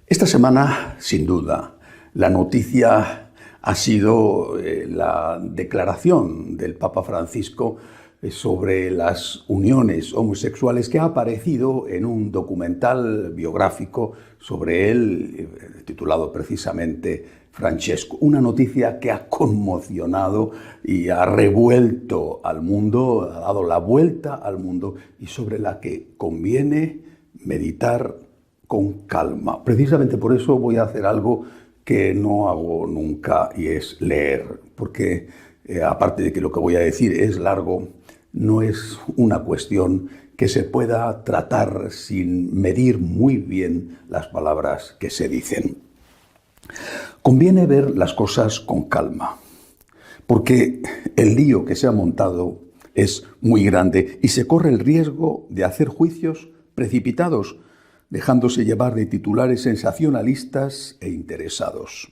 Esta semana, sin duda, la noticia ha sido la declaración del Papa Francisco sobre las uniones homosexuales que ha aparecido en un documental biográfico sobre él, titulado precisamente Francesco. Una noticia que ha conmocionado y ha revuelto al mundo, ha dado la vuelta al mundo y sobre la que conviene meditar con calma. Precisamente por eso voy a hacer algo que no hago nunca y es leer, porque aparte de que lo que voy a decir es largo, no es una cuestión que se pueda tratar sin medir muy bien las palabras que se dicen. Conviene ver las cosas con calma, porque el lío que se ha montado es muy grande y se corre el riesgo de hacer juicios precipitados, dejándose llevar de titulares sensacionalistas e interesados.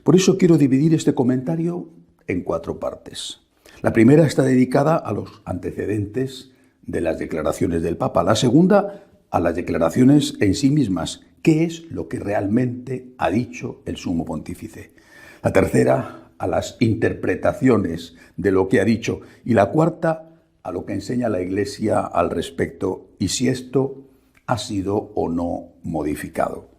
Por eso quiero dividir este comentario en 4 partes. La primera está dedicada a los antecedentes de las declaraciones del Papa. La segunda, a las declaraciones en sí mismas. ¿Qué es lo que realmente ha dicho el Sumo Pontífice? La tercera, a las interpretaciones de lo que ha dicho. Y la cuarta, a lo que enseña la Iglesia al respecto y si esto ha sido o no modificado.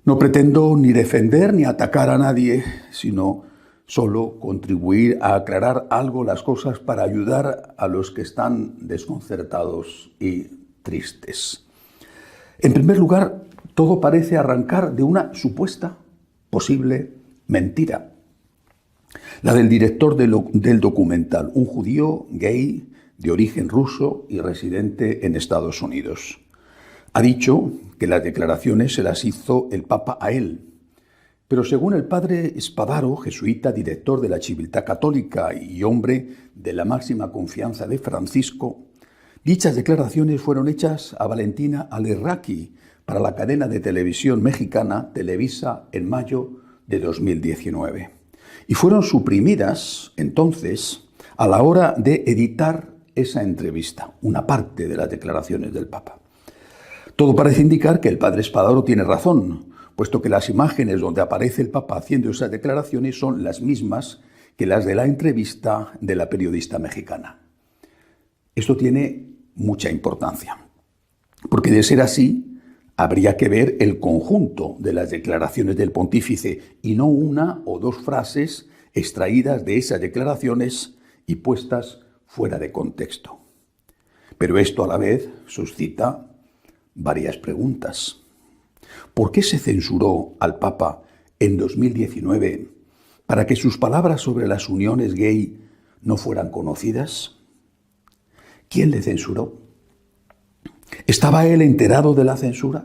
No pretendo ni defender ni atacar a nadie, sino solo contribuir a aclarar algo las cosas para ayudar a los que están desconcertados y tristes. En primer lugar, todo parece arrancar de una supuesta, posible mentira. La del director del documental, un judío gay de origen ruso y residente en Estados Unidos. Ha dicho que las declaraciones se las hizo el Papa a él, pero según el padre Spadaro, jesuita, director de la Civiltà Católica y hombre de la máxima confianza de Francisco, dichas declaraciones fueron hechas a Valentina Alerraqui para la cadena de televisión mexicana Televisa en mayo de 2019 y fueron suprimidas entonces a la hora de editar esa entrevista, una parte de las declaraciones del Papa. Todo parece indicar que el padre Spadaro tiene razón, puesto que las imágenes donde aparece el Papa haciendo esas declaraciones son las mismas que las de la entrevista de la periodista mexicana. Esto tiene mucha importancia, porque de ser así, habría que ver el conjunto de las declaraciones del pontífice y no una o dos frases extraídas de esas declaraciones y puestas fuera de contexto. Pero esto a la vez suscita varias preguntas. ¿Por qué se censuró al Papa en 2019 para que sus palabras sobre las uniones gay no fueran conocidas? ¿Quién le censuró? ¿Estaba él enterado de la censura?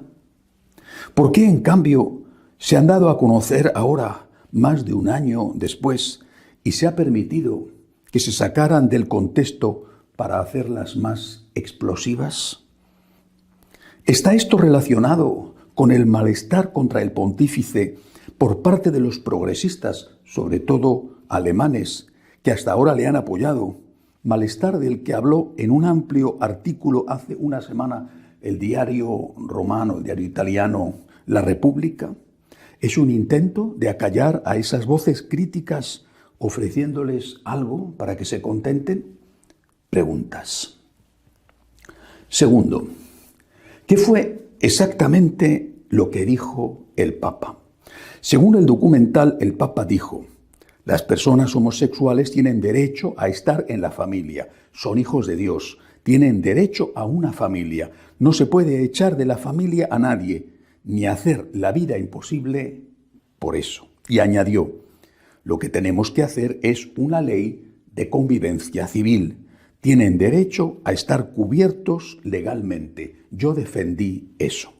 ¿Por qué, en cambio, se han dado a conocer ahora, más de un año después, y se ha permitido que se sacaran del contexto para hacerlas más explosivas? ¿Está esto relacionado con el malestar contra el pontífice por parte de los progresistas, sobre todo alemanes, que hasta ahora le han apoyado? Malestar del que habló en un amplio artículo hace una semana el diario romano, el diario italiano La Repubblica. ¿Es un intento de acallar a esas voces críticas ofreciéndoles algo para que se contenten? Preguntas. Segundo, ¿qué fue exactamente lo que dijo el Papa? Según el documental, el Papa dijo: las personas homosexuales tienen derecho a estar en la familia, son hijos de Dios, tienen derecho a una familia, no se puede echar de la familia a nadie, ni hacer la vida imposible por eso. Y añadió: lo que tenemos que hacer es una ley de convivencia civil. Tienen derecho a estar cubiertos legalmente. Yo defendí eso.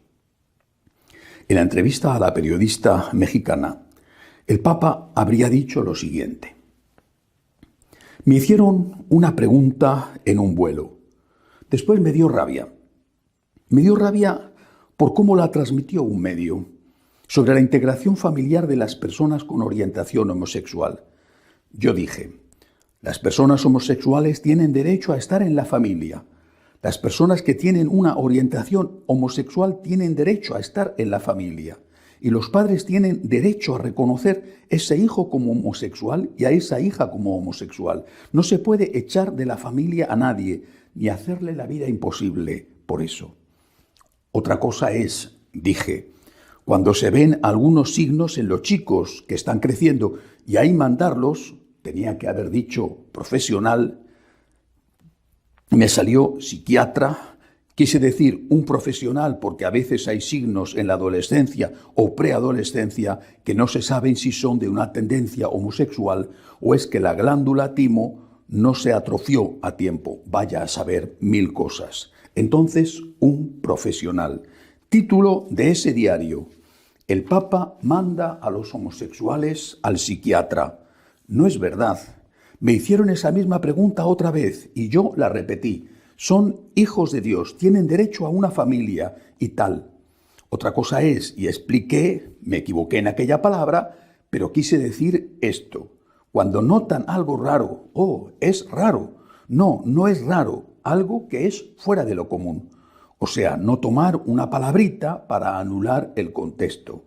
En la entrevista a la periodista mexicana, el Papa habría dicho lo siguiente: me hicieron una pregunta en un vuelo. Después me dio rabia. Me dio rabia por cómo la transmitió un medio sobre la integración familiar de las personas con orientación homosexual. Yo dije: las personas homosexuales tienen derecho a estar en la familia. Las personas que tienen una orientación homosexual tienen derecho a estar en la familia. y los padres tienen derecho a reconocer ese hijo como homosexual y a esa hija como homosexual. No se puede echar de la familia a nadie ni hacerle la vida imposible por eso. Otra cosa es, dije, cuando se ven algunos signos en los chicos que están creciendo y ahí mandarlos, tenía que haber dicho profesional, me salió psiquiatra. Quise decir un profesional porque a veces hay signos en la adolescencia o preadolescencia que no se saben si son de una tendencia homosexual o es que la glándula timo no se atrofió a tiempo. Vaya a saber 1000 cosas. Entonces, un profesional. Título de ese diario: El Papa manda a los homosexuales al psiquiatra. No es verdad. Me hicieron esa misma pregunta otra vez y yo la repetí. Son hijos de Dios, tienen derecho a una familia y tal. Otra cosa es, y expliqué, me equivoqué en aquella palabra, pero quise decir esto. Cuando notan algo raro, es raro. No, no es raro, algo que es fuera de lo común. O sea, no tomar una palabrita para anular el contexto.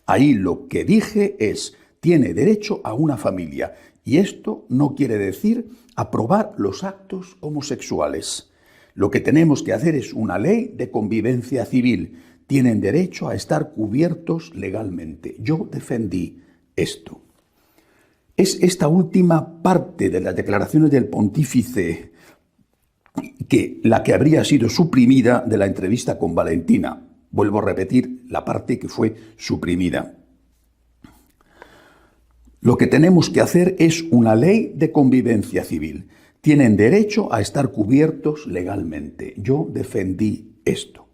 Ahí lo que dije es, tiene derecho a una familia. Y esto no quiere decir aprobar los actos homosexuales. Lo que tenemos que hacer es una ley de convivencia civil. Tienen derecho a estar cubiertos legalmente. Yo defendí esto. Es esta última parte de las declaraciones del pontífice la que habría sido suprimida de la entrevista con Valentina. Vuelvo a repetir la parte que fue suprimida. Lo que tenemos que hacer es una ley de convivencia civil. Tienen derecho a estar cubiertos legalmente. Yo defendí esto.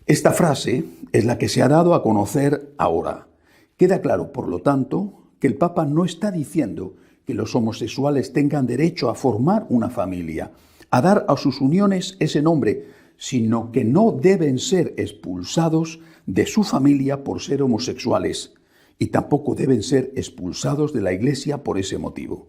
Esta frase es la que se ha dado a conocer ahora. Queda claro, por lo tanto, que el Papa no está diciendo que los homosexuales tengan derecho a formar una familia, a dar a sus uniones ese nombre, sino que no deben ser expulsados de su familia por ser homosexuales. Y tampoco deben ser expulsados de la Iglesia por ese motivo.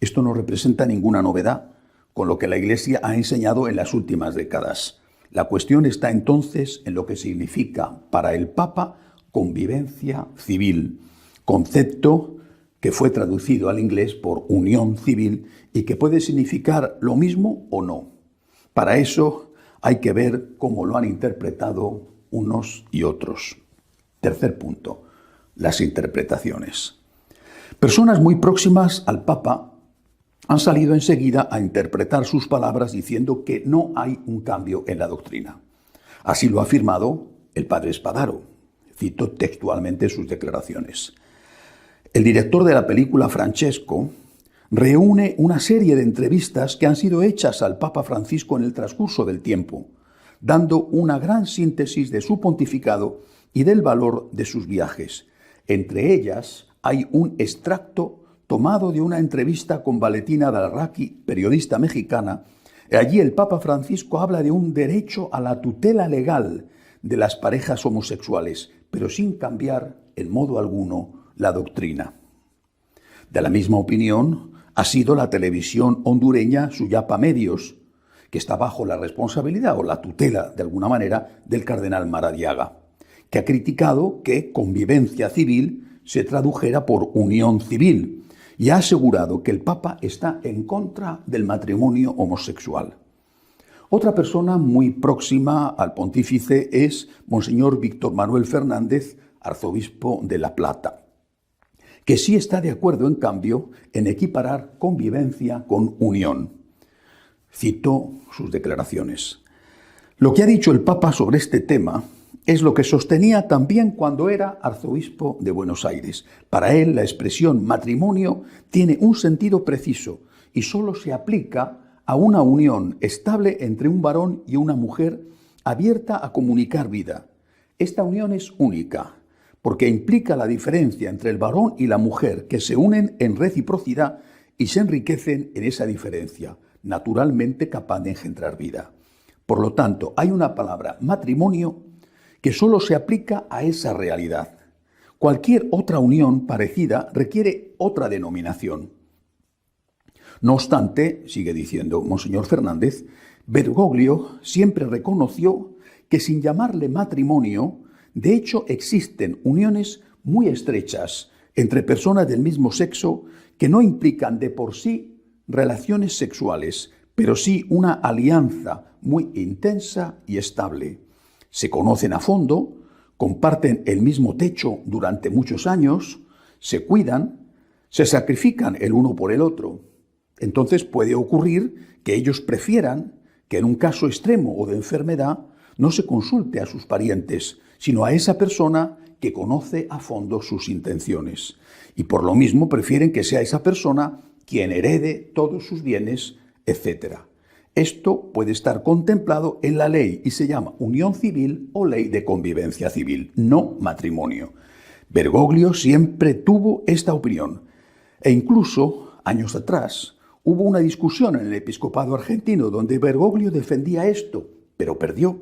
Esto no representa ninguna novedad con lo que la Iglesia ha enseñado en las últimas décadas. La cuestión está entonces en lo que significa para el Papa convivencia civil, concepto que fue traducido al inglés por unión civil y que puede significar lo mismo o no. Para eso hay que ver cómo lo han interpretado unos y otros. Tercer punto. Las interpretaciones. Personas muy próximas al Papa han salido enseguida a interpretar sus palabras diciendo que no hay un cambio en la doctrina. Así lo ha afirmado el padre Spadaro. Cito textualmente sus declaraciones. El director de la película Francesco reúne una serie de entrevistas que han sido hechas al Papa Francisco en el transcurso del tiempo, dando una gran síntesis de su pontificado y del valor de sus viajes. Entre ellas hay un extracto tomado de una entrevista con Valentina Dalraqui, periodista mexicana. Allí el Papa Francisco habla de un derecho a la tutela legal de las parejas homosexuales, pero sin cambiar en modo alguno la doctrina. De la misma opinión ha sido la televisión hondureña Suyapa Medios, que está bajo la responsabilidad o la tutela, de alguna manera, del cardenal Maradiaga, que ha criticado que convivencia civil se tradujera por unión civil y ha asegurado que el Papa está en contra del matrimonio homosexual. Otra persona muy próxima al pontífice es Monseñor Víctor Manuel Fernández, arzobispo de La Plata, que sí está de acuerdo, en cambio, en equiparar convivencia con unión. Cito sus declaraciones. Lo que ha dicho el Papa sobre este tema es lo que sostenía también cuando era arzobispo de Buenos Aires. Para él, la expresión matrimonio tiene un sentido preciso y solo se aplica a una unión estable entre un varón y una mujer abierta a comunicar vida. Esta unión es única, porque implica la diferencia entre el varón y la mujer, que se unen en reciprocidad y se enriquecen en esa diferencia, naturalmente capaz de engendrar vida. Por lo tanto, hay una palabra, matrimonio, que solo se aplica a esa realidad. Cualquier otra unión parecida requiere otra denominación. No obstante, sigue diciendo Monseñor Fernández, Bergoglio siempre reconoció que sin llamarle matrimonio De hecho, existen uniones muy estrechas entre personas del mismo sexo que no implican de por sí relaciones sexuales, pero sí una alianza muy intensa y estable. Se conocen a fondo, comparten el mismo techo durante muchos años, se cuidan, se sacrifican el uno por el otro. Entonces puede ocurrir que ellos prefieran que en un caso extremo o de enfermedad no se consulte a sus parientes, sino a esa persona que conoce a fondo sus intenciones. Y por lo mismo prefieren que sea esa persona quien herede todos sus bienes, etc. Esto puede estar contemplado en la ley y se llama unión civil o ley de convivencia civil, no matrimonio. Bergoglio siempre tuvo esta opinión e incluso, años atrás, hubo una discusión en el episcopado argentino donde Bergoglio defendía esto, pero perdió.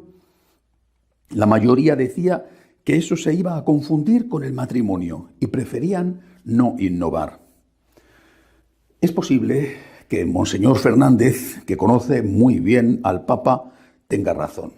La mayoría decía que eso se iba a confundir con el matrimonio y preferían no innovar. Es posible que Monseñor Fernández, que conoce muy bien al Papa, tenga razón,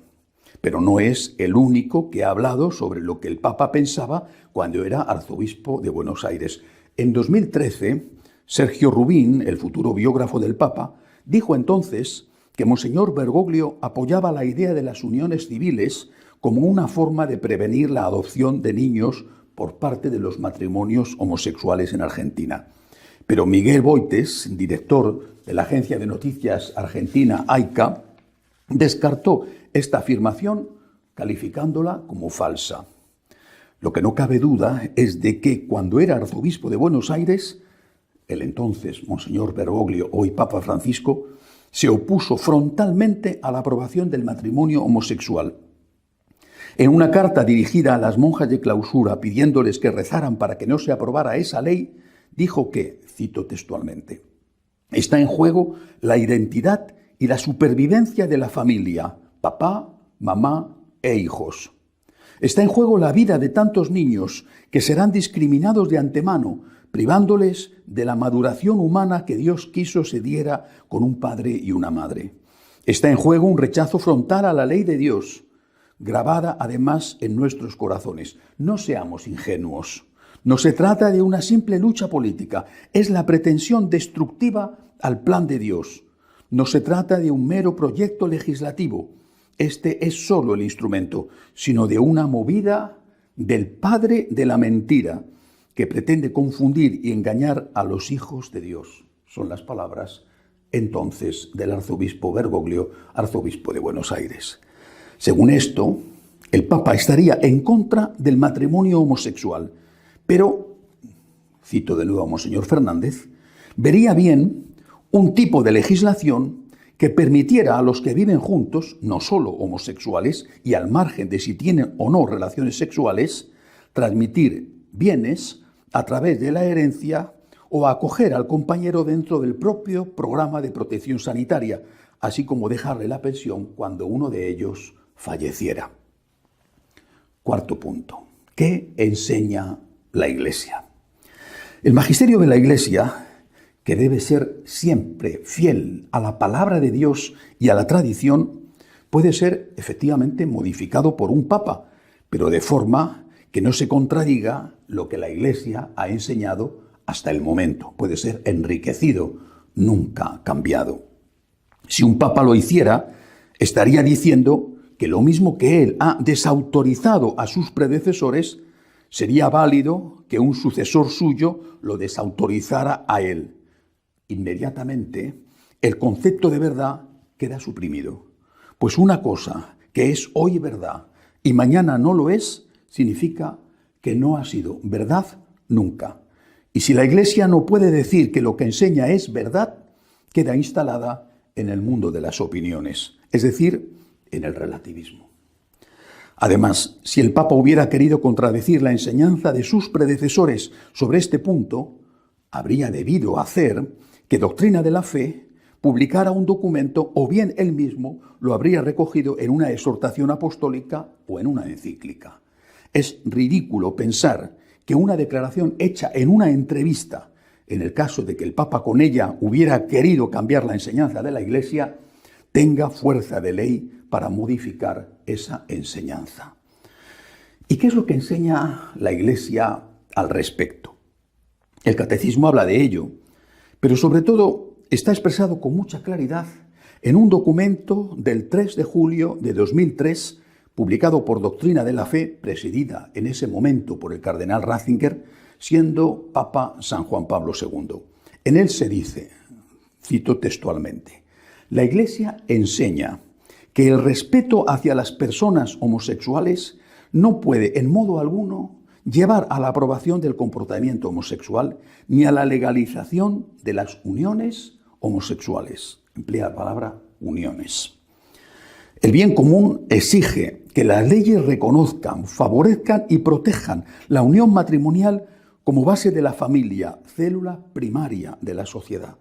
pero no es el único que ha hablado sobre lo que el Papa pensaba cuando era arzobispo de Buenos Aires. En 2013, Sergio Rubín, el futuro biógrafo del Papa, dijo entonces que Monseñor Bergoglio apoyaba la idea de las uniones civiles como una forma de prevenir la adopción de niños por parte de los matrimonios homosexuales en Argentina. Pero Miguel Boites, director de la agencia de noticias argentina AICA, descartó esta afirmación calificándola como falsa. Lo que no cabe duda es de que cuando era arzobispo de Buenos Aires, el entonces Monseñor Bergoglio, hoy Papa Francisco, se opuso frontalmente a la aprobación del matrimonio homosexual. En una carta dirigida a las monjas de clausura pidiéndoles que rezaran para que no se aprobara esa ley, dijo que, cito textualmente, está en juego la identidad y la supervivencia de la familia, papá, mamá e hijos. Está en juego la vida de tantos niños que serán discriminados de antemano, privándoles de la maduración humana que Dios quiso se diera con un padre y una madre. Está en juego un rechazo frontal a la ley de Dios, grabada además en nuestros corazones. No seamos ingenuos. No se trata de una simple lucha política, es la pretensión destructiva al plan de Dios. No se trata de un mero proyecto legislativo, este es solo el instrumento, sino de una movida del padre de la mentira que pretende confundir y engañar a los hijos de Dios. Son las palabras entonces del arzobispo Bergoglio, arzobispo de Buenos Aires. Según esto, el Papa estaría en contra del matrimonio homosexual, pero, cito de nuevo a Monseñor Fernández, vería bien un tipo de legislación que permitiera a los que viven juntos, no solo homosexuales, y al margen de si tienen o no relaciones sexuales, transmitir bienes a través de la herencia o acoger al compañero dentro del propio programa de protección sanitaria, así como dejarle la pensión cuando uno de ellos falleciera. Cuarto punto. ¿Qué enseña la Iglesia? El magisterio de la Iglesia, que debe ser siempre fiel a la palabra de Dios y a la tradición, puede ser efectivamente modificado por un papa, pero de forma que no se contradiga lo que la Iglesia ha enseñado hasta el momento. Puede ser enriquecido, nunca cambiado. Si un papa lo hiciera, estaría diciendo que lo mismo que él ha desautorizado a sus predecesores, sería válido que un sucesor suyo lo desautorizara a él. Inmediatamente, el concepto de verdad queda suprimido. Pues una cosa que es hoy verdad y mañana no lo es, significa que no ha sido verdad nunca. Y si la Iglesia no puede decir que lo que enseña es verdad, queda instalada en el mundo de las opiniones, es decir, en el relativismo. Además, si el Papa hubiera querido contradecir la enseñanza de sus predecesores sobre este punto, habría debido hacer que Doctrina de la Fe publicara un documento o bien él mismo lo habría recogido en una exhortación apostólica o en una encíclica. Es ridículo pensar que una declaración hecha en una entrevista, en el caso de que el Papa con ella hubiera querido cambiar la enseñanza de la Iglesia, tenga fuerza de ley para modificar esa enseñanza. ¿Y qué es lo que enseña la Iglesia al respecto? El Catecismo habla de ello, pero sobre todo está expresado con mucha claridad en un documento del 3 de julio de 2003, publicado por Doctrina de la Fe, presidida en ese momento por el cardenal Ratzinger, siendo Papa San Juan Pablo II. En él se dice, cito textualmente, la Iglesia enseña que el respeto hacia las personas homosexuales no puede en modo alguno llevar a la aprobación del comportamiento homosexual ni a la legalización de las uniones homosexuales. Emplea la palabra uniones. El bien común exige que las leyes reconozcan, favorezcan y protejan la unión matrimonial como base de la familia, célula primaria de la sociedad.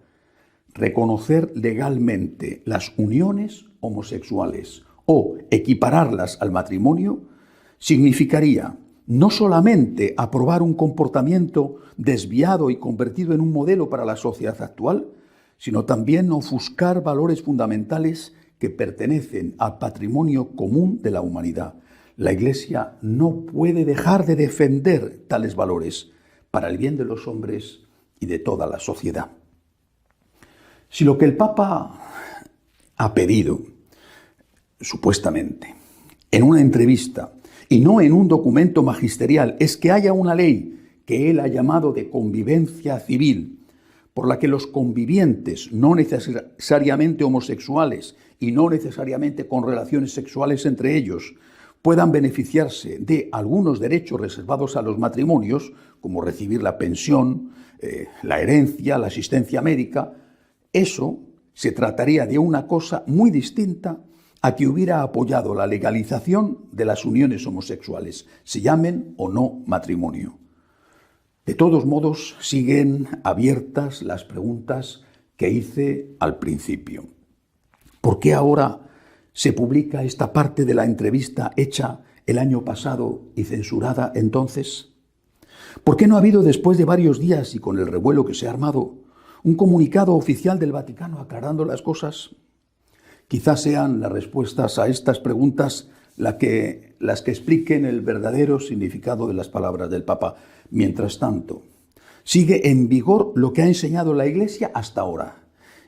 Reconocer legalmente las uniones homosexuales o equipararlas al matrimonio significaría no solamente aprobar un comportamiento desviado y convertido en un modelo para la sociedad actual, sino también ofuscar valores fundamentales que pertenecen al patrimonio común de la humanidad. La Iglesia no puede dejar de defender tales valores para el bien de los hombres y de toda la sociedad. Si lo que el Papa ha pedido, supuestamente, en una entrevista y no en un documento magisterial, es que haya una ley que él ha llamado de convivencia civil, por la que los convivientes, no necesariamente homosexuales y no necesariamente con relaciones sexuales entre ellos, puedan beneficiarse de algunos derechos reservados a los matrimonios, como recibir la pensión, la herencia, la asistencia médica, eso se trataría de una cosa muy distinta a que hubiera apoyado la legalización de las uniones homosexuales, se llamen o no matrimonio. De todos modos, siguen abiertas las preguntas que hice al principio. ¿Por qué ahora se publica esta parte de la entrevista hecha el año pasado y censurada entonces? ¿Por qué no ha habido, después de varios días y con el revuelo que se ha armado, un comunicado oficial del Vaticano aclarando las cosas? Quizás sean las respuestas a estas preguntas las que expliquen el verdadero significado de las palabras del Papa. Mientras tanto, sigue en vigor lo que ha enseñado la Iglesia hasta ahora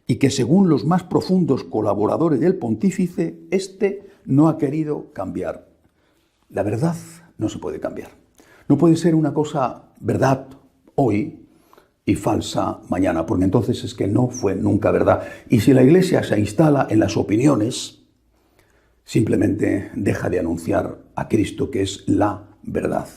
y que, según los más profundos colaboradores del pontífice, éste no ha querido cambiar. La verdad no se puede cambiar. No puede ser una cosa verdad hoy y falsa mañana, porque entonces es que no fue nunca verdad. Y si la Iglesia se instala en las opiniones, simplemente deja de anunciar a Cristo, que es la verdad.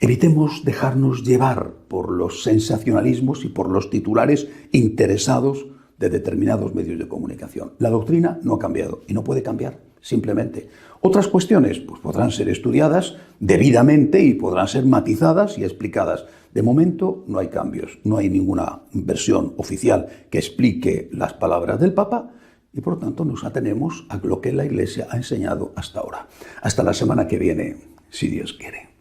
Evitemos dejarnos llevar por los sensacionalismos y por los titulares interesados de determinados medios de comunicación. La doctrina no ha cambiado y no puede cambiar, simplemente. Otras cuestiones pues podrán ser estudiadas debidamente y podrán ser matizadas y explicadas. De momento no hay cambios, no hay ninguna versión oficial que explique las palabras del Papa y por lo tanto nos atenemos a lo que la Iglesia ha enseñado hasta ahora. Hasta la semana que viene, si Dios quiere.